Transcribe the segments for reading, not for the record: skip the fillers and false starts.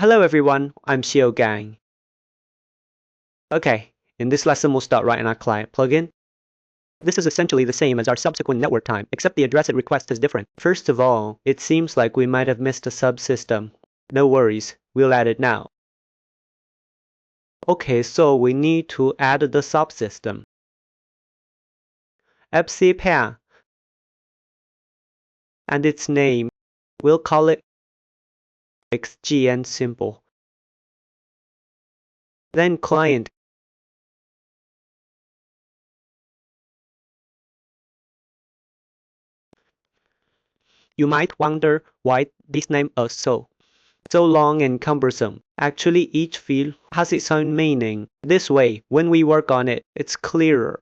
Hello everyone, I'm Xiao Gang. Okay, in this lesson we'll start writing our client plugin. This is essentially the same as our subsequent network time, except the address it requests is different. First of all, it seems like we might have missed a subsystem. No worries, we'll add it now. Okay, so we need to add the subsystem. FHttpModule and its name, we'll call it XGN simple. Then client. You might wonder why this name is so long and cumbersome. Actually, each field has its own meaning. This way, when we work on it, it's clearer.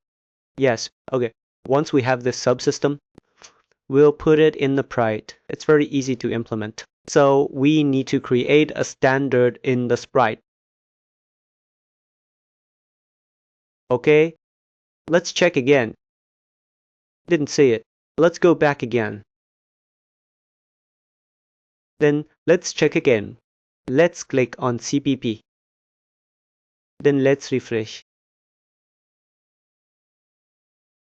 Yes, okay. Once we have this subsystem, we'll put it in the sprite. It's very easy to implement. So we need to create a standard in the sprite. Okay, let's check again. Didn't see it. Let's go back again. Then let's check again. Let's click on CPP. Then let's refresh.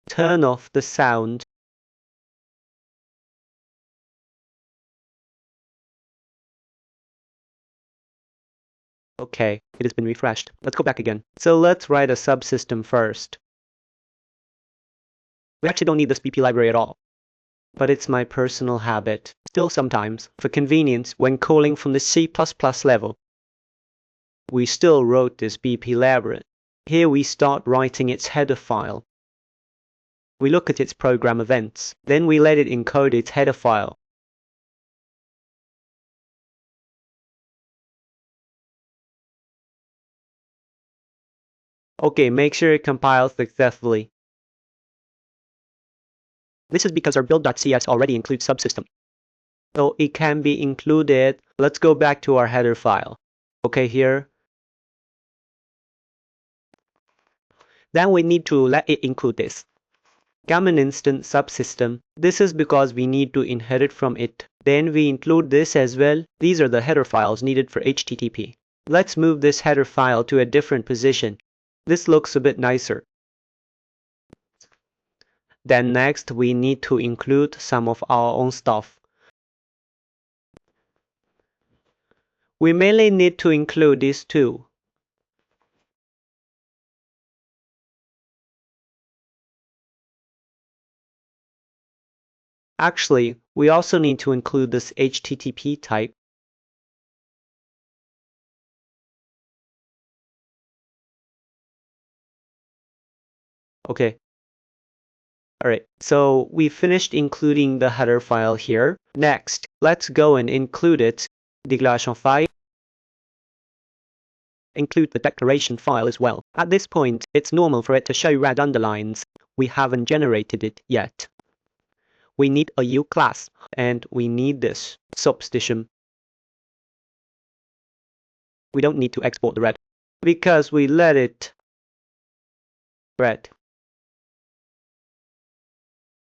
Turn off the sound. Okay, it has been refreshed. Let's go back again. So let's write a subsystem first. We actually don't need this BP library at all, but it's my personal habit. Still sometimes, for convenience, when calling from the C++ level, we still wrote this BP library. Here we start writing its header file. We look at its program events, then we let it encode its header file. Okay, make sure it compiles successfully. This is because our build.cs already includes subsystem, so it can be included. Let's go back to our header file. Okay, here. Then we need to let it include this. Common instance subsystem. This is because we need to inherit from it. Then we include this as well. These are the header files needed for HTTP. Let's move this header file to a different position. This looks a bit nicer. Then next we need to include some of our own stuff. We mainly need to include these two. Actually, we also need to include this HTTP type. Okay. Alright, so we finished including the header file here. Next, let's go and include it. Declaration file. Include the declaration file as well. At this point, it's normal for it to show red underlines. We haven't generated it yet. We need a U class, and we need this subsystem. We don't need to export the red, because we let it red.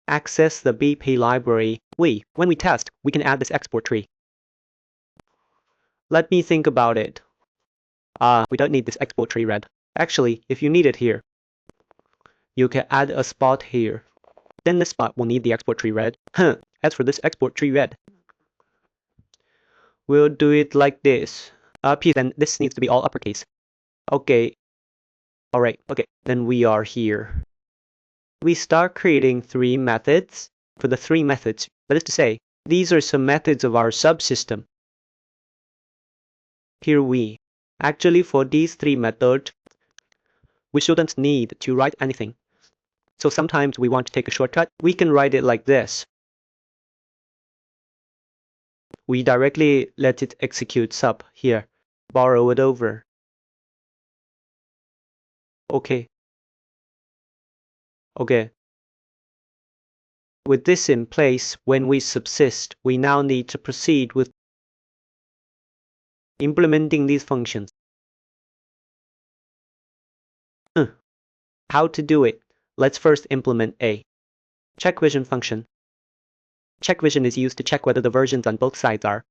Access the BP library. When we test, we can add this export tree. Let me think about it. We don't need this export tree red. Actually, if you need it here, you can add a spot here. Then this spot will need the export tree red. As for this export tree red, we'll do it like this. Then this needs to be all uppercase. Okay. Alright, okay. Then we are here. We start creating 3 methods. For the 3 methods, that is to say, these are some methods of our subsystem. Here actually for these 3 methods, we shouldn't need to write anything. So sometimes we want to take a shortcut. We can write it like this. We directly let it execute sub here. Borrow it over. Okay. With this in place, when we subsist, we now need to proceed with implementing these functions. How to do it? Let's first implement a check vision function. Check vision is used to check whether the versions on both sides are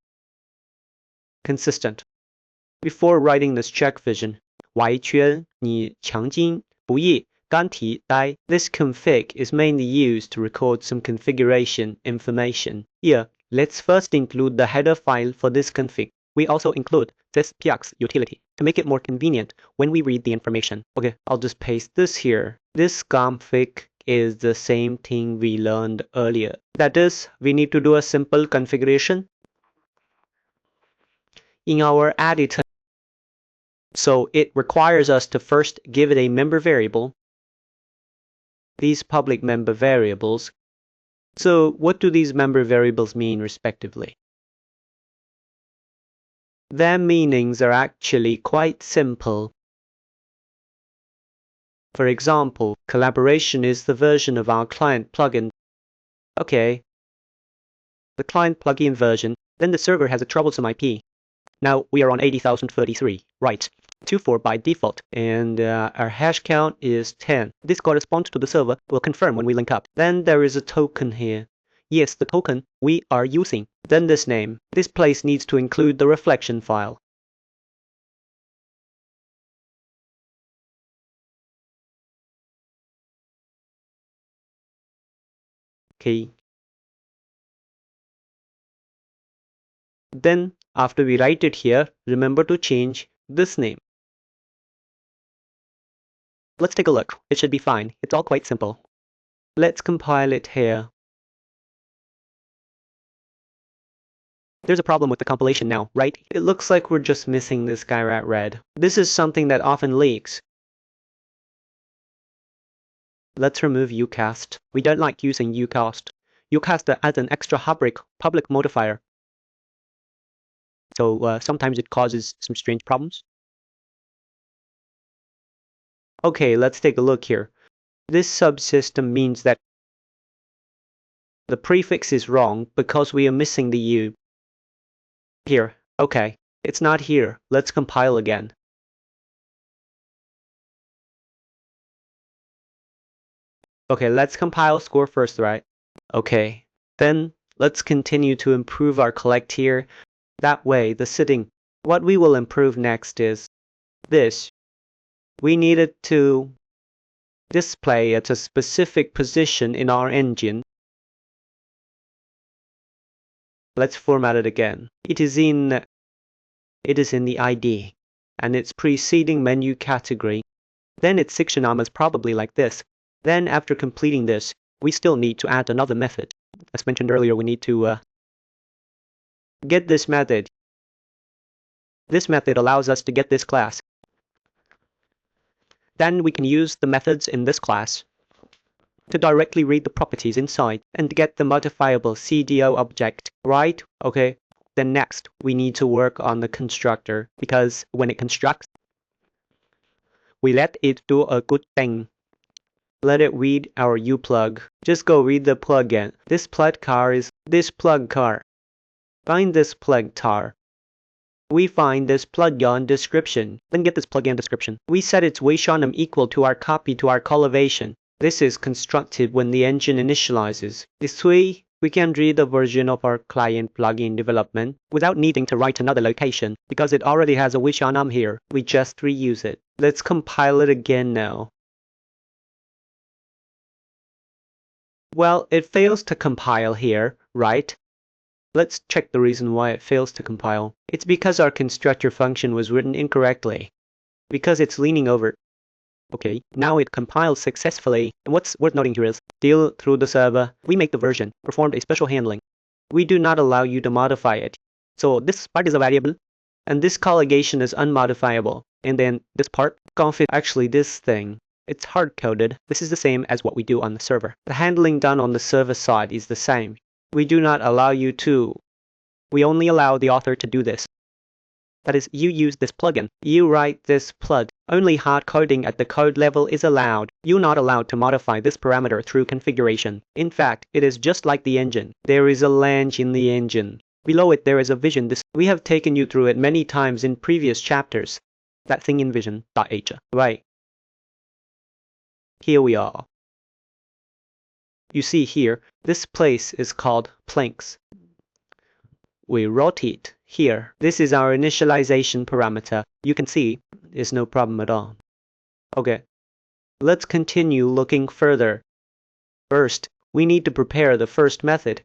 consistent. Before writing this check vision, 歪圈你强筋不易干提呆. This config is mainly used to record some configuration information. Here, let's first include the header file for this config. We also include this px utility to make it more convenient when we read the information. Okay, I'll just paste this here. This config is the same thing we learned earlier. That is, we need to do a simple configuration in our editor. So it requires us to first give it a member variable. These public member variables. So what do these member variables mean respectively? Their meanings are actually quite simple. For example, collaboration is the version of our client plugin. Okay, the client plugin version, then the server has a troublesome IP. Now we are on 80,033, right? 24 by default, and our hash count is 10. This corresponds to the server. We'll confirm when we link up. Then there is a token here. Yes, the token we are using. Then this name. This place needs to include the reflection file. Okay. Then after we write it here, remember to change this name. Let's take a look. It should be fine. It's all quite simple. Let's compile it here. There's a problem with the compilation now, right? It looks like we're just missing this guy at red. This is something that often leaks. Let's remove ucast. We don't like using ucast. Ucast adds an extra public modifier. So sometimes it causes some strange problems. Okay, let's take a look here. This subsystem means that the prefix is wrong because we are missing the U. Here, okay, it's not here. Let's compile again. Okay, let's compile score first, right? Okay, then let's continue to improve our collect here. That way, the setting. What we will improve next is this. We needed to display at a specific position in our engine. Let's format it again. It is in the ID, and its preceding menu category. Then its section arm is probably like this. Then after completing this, we still need to add another method. As mentioned earlier, we need to get this method. This method allows us to get this class. Then we can use the methods in this class to directly read the properties inside and get the modifiable CDO object, right? Okay. Then next, we need to work on the constructor, because when it constructs, we let it do a good thing. Let it read our uplug. Just go read the plugin. This plug car is this plug car. Find this plug tar. We find this plugin description. Then get this plugin description. We set its WSHONM equal to our copy to our collation. This is constructed when the engine initializes. This way, we can read the version of our client plugin development without needing to write another location, because it already has a WSHONM here. We just reuse it. Let's compile it again now. Well, it fails to compile here, right? Let's check the reason why it fails to compile. It's because our constructor function was written incorrectly. Because it's leaning over. Okay, now it compiles successfully. And what's worth noting here is, deal through the server, we make the version, performed a special handling. We do not allow you to modify it. So this part is a variable, and this colligation is unmodifiable. And then this part, config, actually this thing, it's hard-coded. This is the same as what we do on the server. The handling done on the server side is the same. We do not allow you to. We only allow the author to do this. That is, you use this plugin. You write this plug. Only hard coding at the code level is allowed. You're not allowed to modify this parameter through configuration. In fact, it is just like the engine. There is a lang in the engine. Below it there is a vision. We have taken you through it many times in previous chapters. That thing in vision.h. Right. Here we are. You see here, this place is called planks. We rotate here. This is our initialization parameter. You can see there's no problem at all. Okay, let's continue looking further. First, we need to prepare the first method.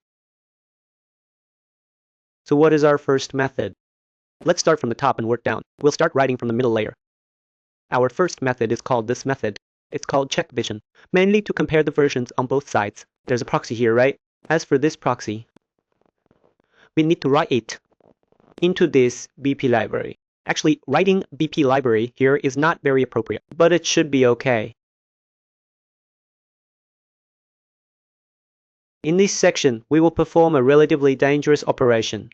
So what is our first method? Let's start from the top and work down. We'll start writing from the middle layer. Our first method is called this method. It's called checkVision, mainly to compare the versions on both sides. There's a proxy here, right? As for this proxy, we need to write it into this BP library. Actually, writing BP library here is not very appropriate, but it should be okay. In this section, we will perform a relatively dangerous operation.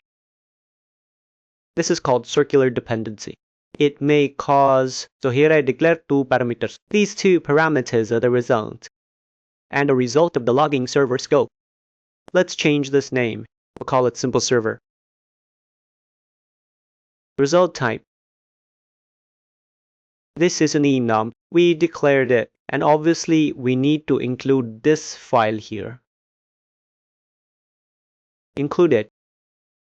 This is called circular dependency. It may cause, so here I declare two parameters. These two parameters are the result, and a result of the logging server scope. Let's change this name. We'll call it simple server. Result type. This is an enum. We declared it, and obviously we need to include this file here. Include it,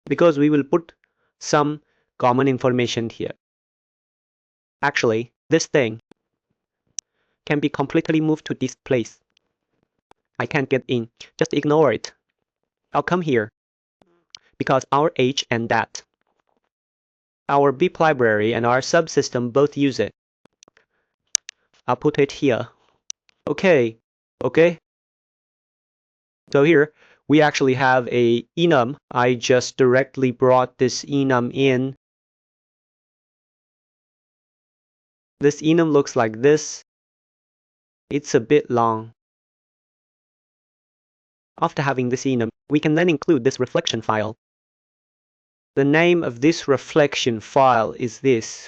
because we will put some common information here. Actually, this thing can be completely moved to this place. I can't get in. Just ignore it. I'll come here, because our H and that. Our BIP library and our subsystem both use it. I'll put it here. Okay. So here, we actually have a enum. I just directly brought this enum in. This enum looks like this. It's a bit long. After having this enum, we can then include this reflection file. The name of this reflection file is this.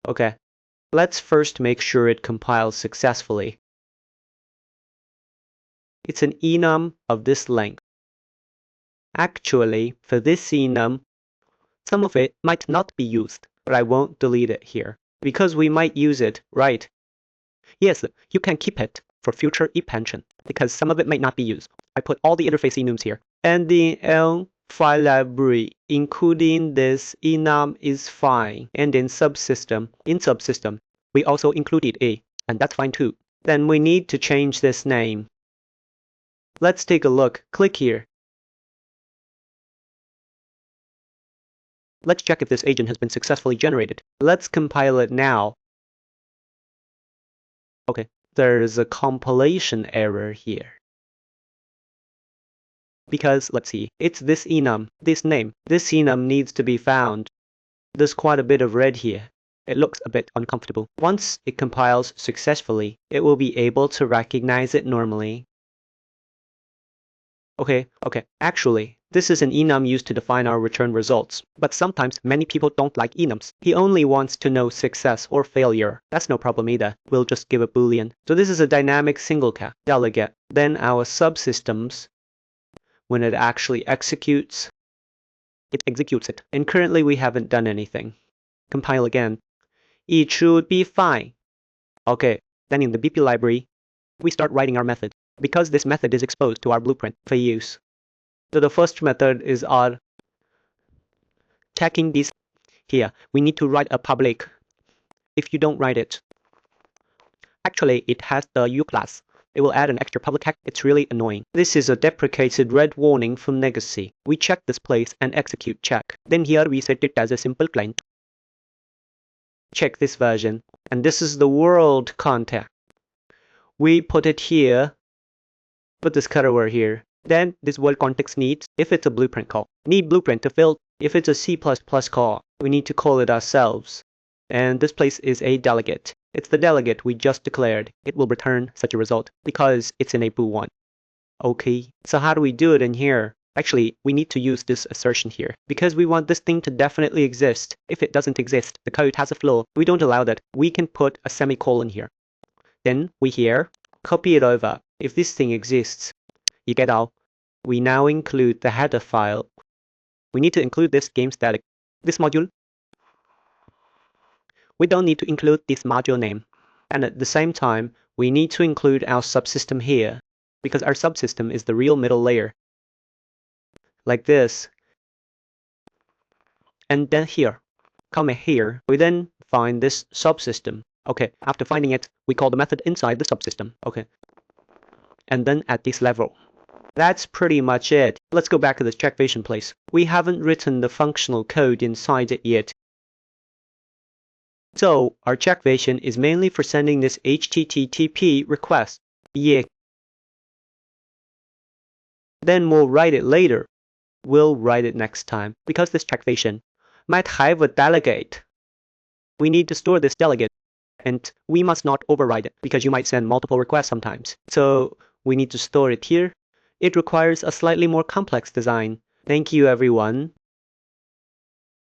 Okay, let's first make sure it compiles successfully. It's an enum of this length. Actually, for this enum, some of it might not be used, but I won't delete it here, because we might use it, right? Yes, you can keep it for future epension, because some of it might not be used. I put all the interface enums here. And the L file library, including this enum, is fine. And in subsystem, we also included A, and that's fine too. Then we need to change this name. Let's take a look. Click here. Let's check if this agent has been successfully generated. Let's compile it now. Okay, there's a compilation error here. Because, let's see, it's this enum, this name. This enum needs to be found. There's quite a bit of red here. It looks a bit uncomfortable. Once it compiles successfully, it will be able to recognize it normally. Okay. Actually, this is an enum used to define our return results. But sometimes many people don't like enums. He only wants to know success or failure. That's no problem either. We'll just give a boolean. So this is a dynamic singleCat delegate. Then our subsystems, when it actually executes, it executes it. And currently we haven't done anything. Compile again. It should be fine. Okay, then in the BP library, we start writing our method, because this method is exposed to our blueprint for use. So the first method is our checking this here. We need to write a public. If you don't write it, actually it has the U class. It will add an extra public tag. It's really annoying. This is a deprecated red warning from legacy. We check this place and execute check. Then here we set it as a SampleClient. Check this version. And this is the world context. We put it here. Put this cutover here. Then this world context needs, if it's a blueprint call, need blueprint to fill. If it's a C++ call, we need to call it ourselves. And this place is a delegate. It's the delegate we just declared. It will return such a result because it's in a bool1. Okay, so how do we do it in here? Actually, we need to use this assertion here because we want this thing to definitely exist. If it doesn't exist, the code has a flaw. We don't allow that. We can put a semicolon here. Then we here, copy it over. If this thing exists, you get out. We now include the header file. We need to include this game static, this module. We don't need to include this module name. And at the same time, we need to include our subsystem here, because our subsystem is the real middle layer. like this. And then here, comment here, we then find this subsystem. Okay, after finding it, we call the method inside the subsystem. Okay, and then at this level. That's pretty much it. Let's go back to the checkvision place. We haven't written the functional code inside it yet. So our checkvision is mainly for sending this HTTP request. Yeah. Then we'll write it later. We'll write it next time because this checkvision might have a delegate. We need to store this delegate, and we must not override it because you might send multiple requests sometimes. So we need to store it here. It requires a slightly more complex design. Thank you, everyone.